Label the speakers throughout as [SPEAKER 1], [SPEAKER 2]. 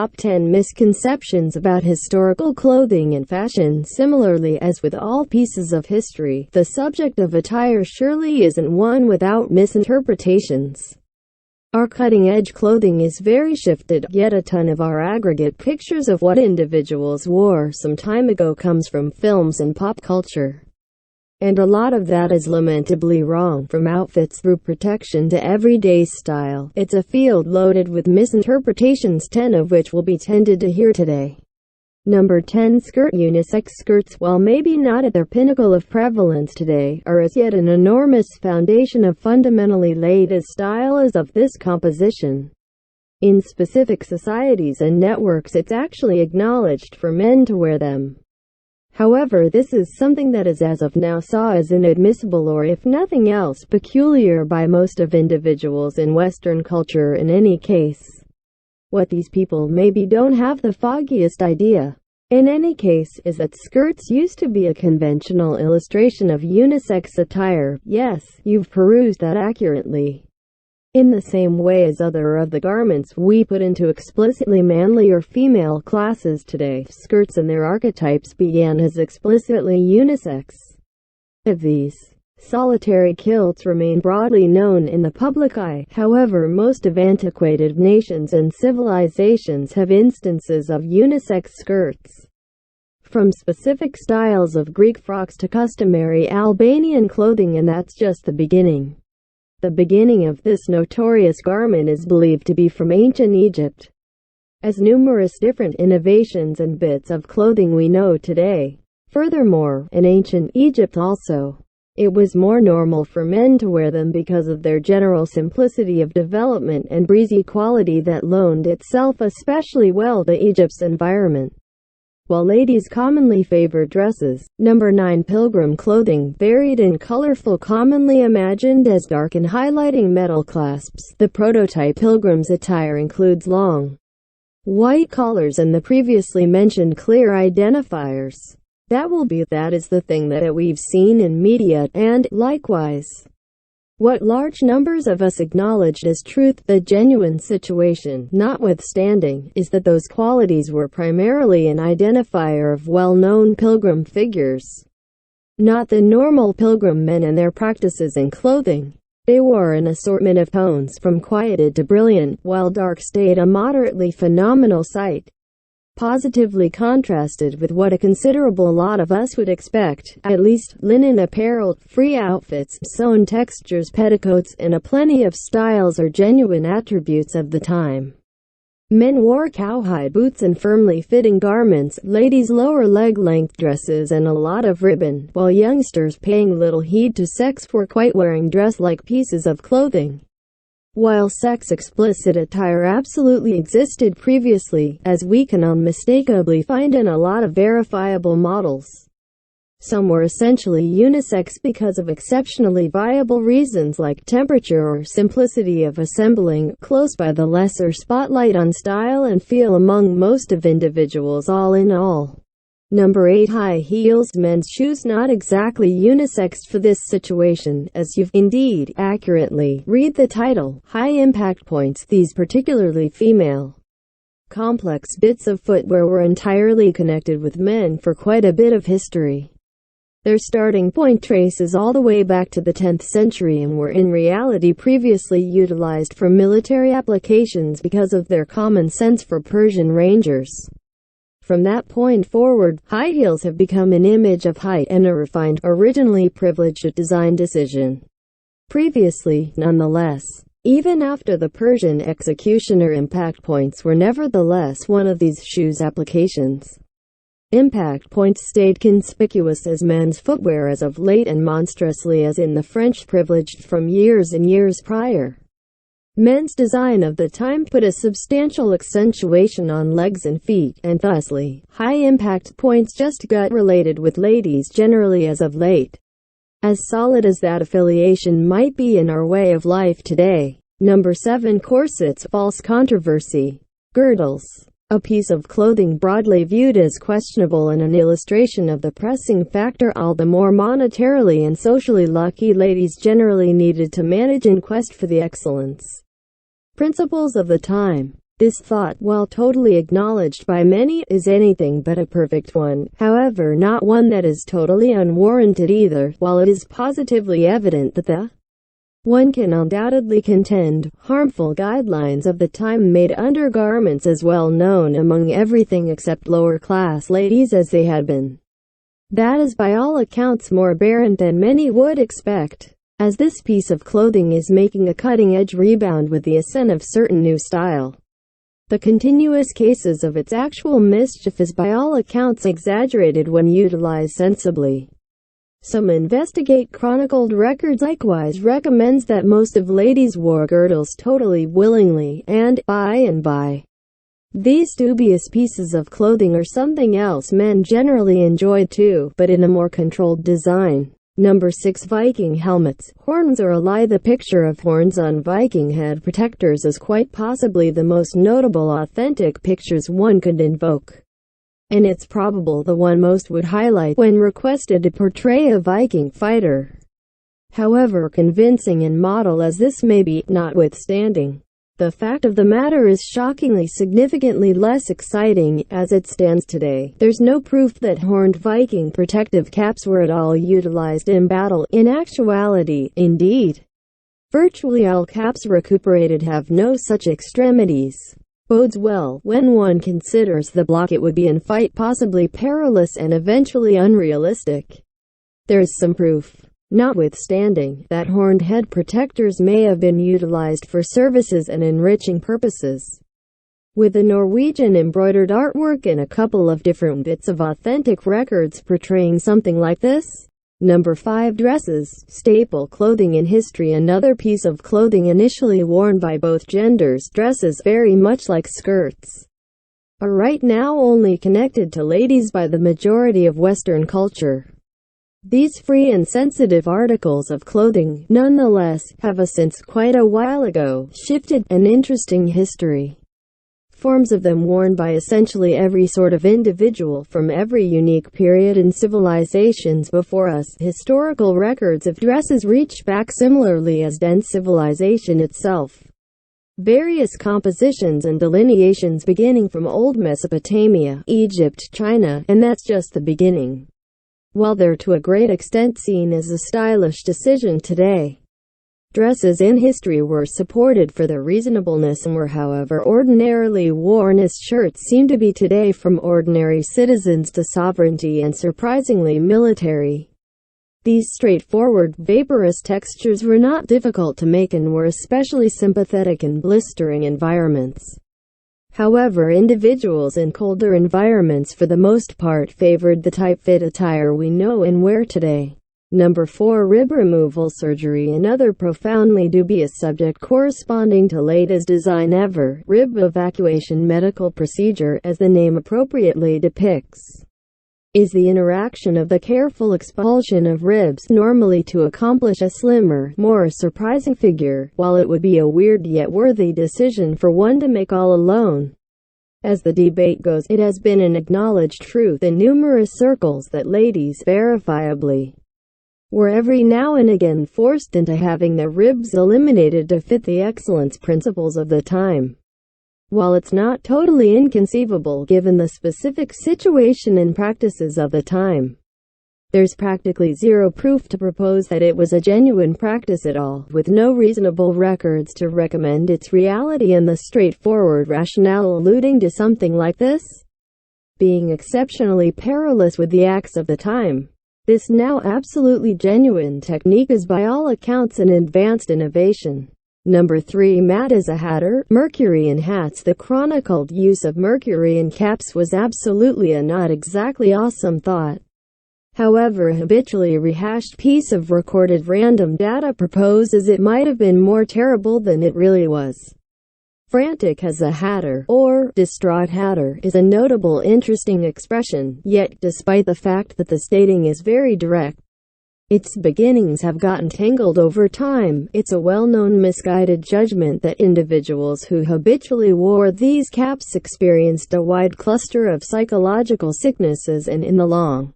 [SPEAKER 1] Top 10 Misconceptions about Historical Clothing and Fashion. Similarly, as with all pieces of history, the subject of attire surely isn't one without misinterpretations. Our cutting-edge clothing is very shifted, yet a ton of our aggregate pictures of what individuals wore some time ago comes from films and pop culture. And a lot of that is lamentably wrong. From outfits through protection to everyday style, it's a field loaded with misinterpretations, 10 of which will be tended to hear today. Number 10. Skirt. Unisex skirts, while maybe not at their pinnacle of prevalence today, are as yet an enormous foundation of fundamentally laid as style as of this composition. In specific societies and networks, it's actually acknowledged for men to wear them. However, this is something that is as of now saw as inadmissible, or if nothing else, peculiar by most of individuals in Western culture. In any case, what these people maybe don't have the foggiest idea, in any case, is that skirts used to be a conventional illustration of unisex attire. Yes, you've perused that accurately. In the same way as other of the garments we put into explicitly manly or female classes today, skirts and their archetypes began as explicitly unisex. Of these, solitary kilts remain broadly known in the public eye. However, most of antiquated nations and civilizations have instances of unisex skirts. From specific styles of Greek frocks to customary Albanian clothing, and that's just the beginning. The beginning of this notorious garment is believed to be from ancient Egypt. As numerous different innovations and bits of clothing we know today. Furthermore, in ancient Egypt also, it was more normal for men to wear them because of their general simplicity of development and breezy quality that loaned itself especially well to Egypt's environment, while ladies commonly favor dresses. Number 9. Pilgrim clothing. Varied and colorful, commonly imagined as dark and highlighting metal clasps. The prototype pilgrim's attire includes long, white collars and the previously mentioned clear identifiers. That is the thing that we've seen in media, and, likewise, what large numbers of us acknowledged as truth. The genuine situation, notwithstanding, is that those qualities were primarily an identifier of well-known pilgrim figures, not the normal pilgrim men and their practices in clothing. They wore an assortment of tones from quieted to brilliant, while dark stayed a moderately phenomenal sight, positively contrasted with what a considerable lot of us would expect, at least: linen apparel, free outfits, sewn textures, petticoats, and a plenty of styles are genuine attributes of the time. Men wore cowhide boots and firmly fitting garments, ladies lower leg length dresses and a lot of ribbon, while youngsters, paying little heed to sex, were quite wearing dress-like pieces of clothing. While sex-explicit attire absolutely existed previously, as we can unmistakably find in a lot of verifiable models, some were essentially unisex because of exceptionally viable reasons like temperature or simplicity of assembling, close by the lesser spotlight on style and feel among most of individuals. All in all. Number 8. High heels. Men's shoes, not exactly unisex for this situation, as you've, indeed, accurately, read the title. High impact points. These particularly female, complex bits of footwear were entirely connected with men for quite a bit of history. Their starting point traces all the way back to the 10th century and were in reality previously utilized for military applications because of their common sense for Persian rangers. From that point forward, high heels have become an image of height and a refined, originally privileged design decision. Previously, nonetheless, even after the Persian executioner, impact points were nevertheless one of these shoes' applications. Impact points stayed conspicuous as men's footwear as of late, and monstrously as in the French privileged from years and years prior. Men's design of the time put a substantial accentuation on legs and feet, and thusly, high impact points just got related with ladies generally as of late. As solid as that affiliation might be in our way of life today. Number 7. Corsets. False controversy. Girdles. A piece of clothing broadly viewed as questionable and an illustration of the pressing factor all the more monetarily and socially lucky ladies generally needed to manage in quest for the excellence principles of the time. This thought, while totally acknowledged by many, is anything but a perfect one, however not one that is totally unwarranted either. While it is positively evident that one can undoubtedly contend, harmful guidelines of the time made undergarments as well known among everything except lower-class ladies as they had been. That is by all accounts more aberrant than many would expect, as this piece of clothing is making a cutting-edge rebound with the ascent of certain new style. The continuous cases of its actual mischief is by all accounts exaggerated when utilized sensibly. Some Investigate chronicled records likewise recommends that most of ladies wore girdles totally willingly, and, by and by, these dubious pieces of clothing are something else men generally enjoyed too, but in a more controlled design. Number 6. Viking helmets. Horns are a lie. The picture of horns on Viking head protectors is quite possibly the most notable authentic pictures one could invoke, and it's probable the one most would highlight when requested to portray a Viking fighter. However convincing and model as this may be, notwithstanding, the fact of the matter is shockingly significantly less exciting. As it stands today, there's no proof that horned Viking protective caps were at all utilized in battle. In actuality, indeed, virtually all caps recuperated have no such extremities. Bodes well, when one considers the block it would be in fight, possibly perilous and eventually unrealistic. There is some proof, notwithstanding, that horned head protectors may have been utilized for services and enriching purposes. With the Norwegian embroidered artwork and a couple of different bits of authentic records portraying something like this. Number 5. Dresses. Staple clothing in history. Another piece of clothing initially worn by both genders. Dresses, very much like skirts, are right now only connected to ladies by the majority of Western culture. These free and sensitive articles of clothing, nonetheless, have since quite a while ago shifted an interesting history. Forms of them worn by essentially every sort of individual from every unique period in civilizations before us. Historical records of dresses reach back similarly as dense civilization itself. Various compositions and delineations beginning from Old Mesopotamia, Egypt, China, and that's just the beginning. While they're to a great extent seen as a stylish decision today, dresses in history were supported for their reasonableness and were however ordinarily worn as shirts seem to be today, from ordinary citizens to sovereignty and surprisingly military. These straightforward, vaporous textures were not difficult to make and were especially sympathetic in blistering environments. However, individuals in colder environments for the most part favored the tight-fit attire we know and wear today. Number 4. Rib removal surgery. Another profoundly dubious subject corresponding to latest design ever. Rib evacuation medical procedure, as the name appropriately depicts, is the interaction of the careful expulsion of ribs, normally to accomplish a slimmer, more surprising figure. While it would be a weird yet worthy decision for one to make all alone, as the debate goes, it has been an acknowledged truth in numerous circles that ladies, verifiably, were every now and again forced into having their ribs eliminated to fit the excellence principles of the time. While it's not totally inconceivable given the specific situation and practices of the time, there's practically zero proof to propose that it was a genuine practice at all, with no reasonable records to recommend its reality and the straightforward rationale alluding to something like this being exceptionally perilous with the acts of the time. This now absolutely genuine technique is by all accounts an advanced innovation. Number 3. Matt is a hatter. Mercury in hats. The chronicled use of mercury in caps was absolutely a not exactly awesome thought. However, a habitually rehashed piece of recorded random data proposes it might have been more terrible than it really was. Frantic as a hatter, or distraught hatter, is a notable interesting expression, yet, despite the fact that the stating is very direct, its beginnings have gotten tangled over time. It's a well-known misguided judgment that individuals who habitually wore these caps experienced a wide cluster of psychological sicknesses and in the long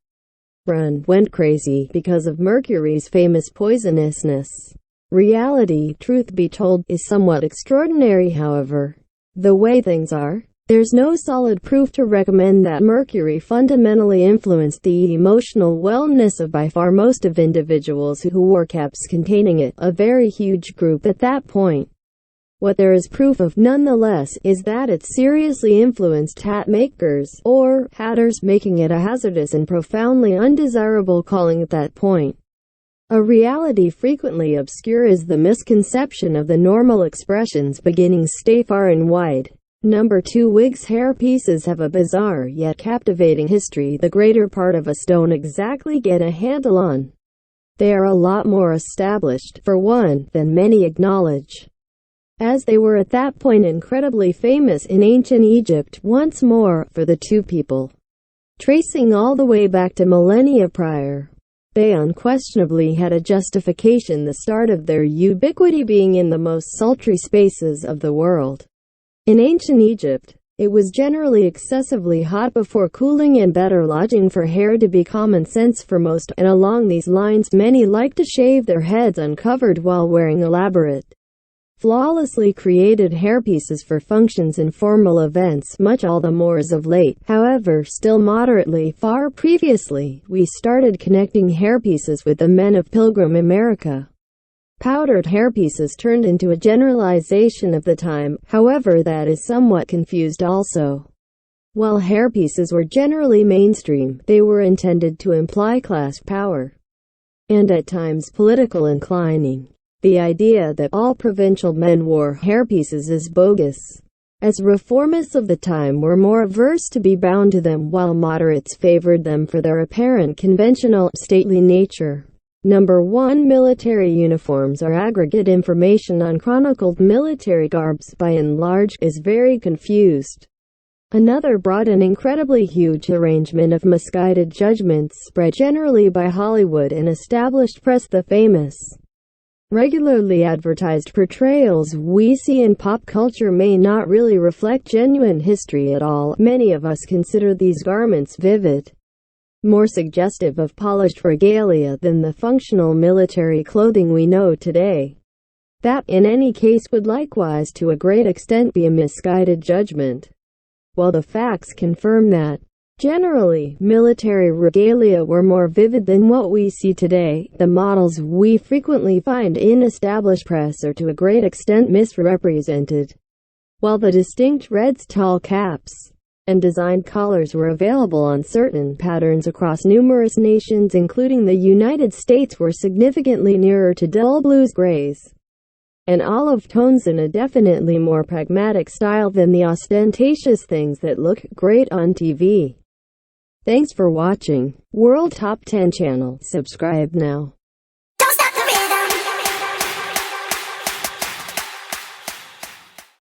[SPEAKER 1] run went crazy because of mercury's famous poisonousness. Reality, truth be told, is somewhat extraordinary however. the way things are. There's no solid proof to recommend that mercury fundamentally influenced the emotional wellness of by far most of individuals who wore caps containing it, a very huge group at that point. What there is proof of, nonetheless, is that it seriously influenced hat makers, or hatters, making it a hazardous and profoundly undesirable calling at that point. A reality frequently obscure is the misconception of the normal expressions beginnings stay far and wide. Number 2. Wigs. Hairpieces have a bizarre yet captivating history the greater part of us don't exactly get a handle on. They are a lot more established, for one, than many acknowledge, as they were at that point incredibly famous in ancient Egypt. Once more, for the two people tracing all the way back to millennia prior, they unquestionably had a justification, the start of their ubiquity being in the most sultry spaces of the world. In ancient Egypt, it was generally excessively hot before cooling and better lodging for hair to be common sense for most, and along these lines many liked to shave their heads uncovered while wearing elaborate, flawlessly created hairpieces for functions and formal events, much all the more as of late. However, still moderately far previously, we started connecting hairpieces with the men of Pilgrim America. Powdered hairpieces turned into a generalization of the time, however that is somewhat confused also. While hairpieces were generally mainstream, they were intended to imply class power, and at times political inclining. The idea that all provincial men wore hairpieces is bogus, as reformists of the time were more averse to be bound to them, while moderates favored them for their apparent conventional, stately nature. Number 1. Military uniforms are aggregate information on chronicled military garbs by and large is very confused. Another broad and incredibly huge arrangement of misguided judgments spread generally by Hollywood and established press. The famous, regularly advertised portrayals we see in pop culture may not really reflect genuine history at all. Many of us consider these garments vivid, more suggestive of polished regalia than the functional military clothing we know today. That, in any case, would likewise to a great extent be a misguided judgment, while the facts confirm that, generally, military regalia were more vivid than what we see today. The models we frequently find in established press are to a great extent misrepresented. While the distinct reds, tall caps, and designed collars were available on certain patterns across numerous nations including the United States, were significantly nearer to dull blues, grays, and olive tones in a definitely more pragmatic style than the ostentatious things that look great on TV. Thanks for watching World Top 10 channel. Subscribe now.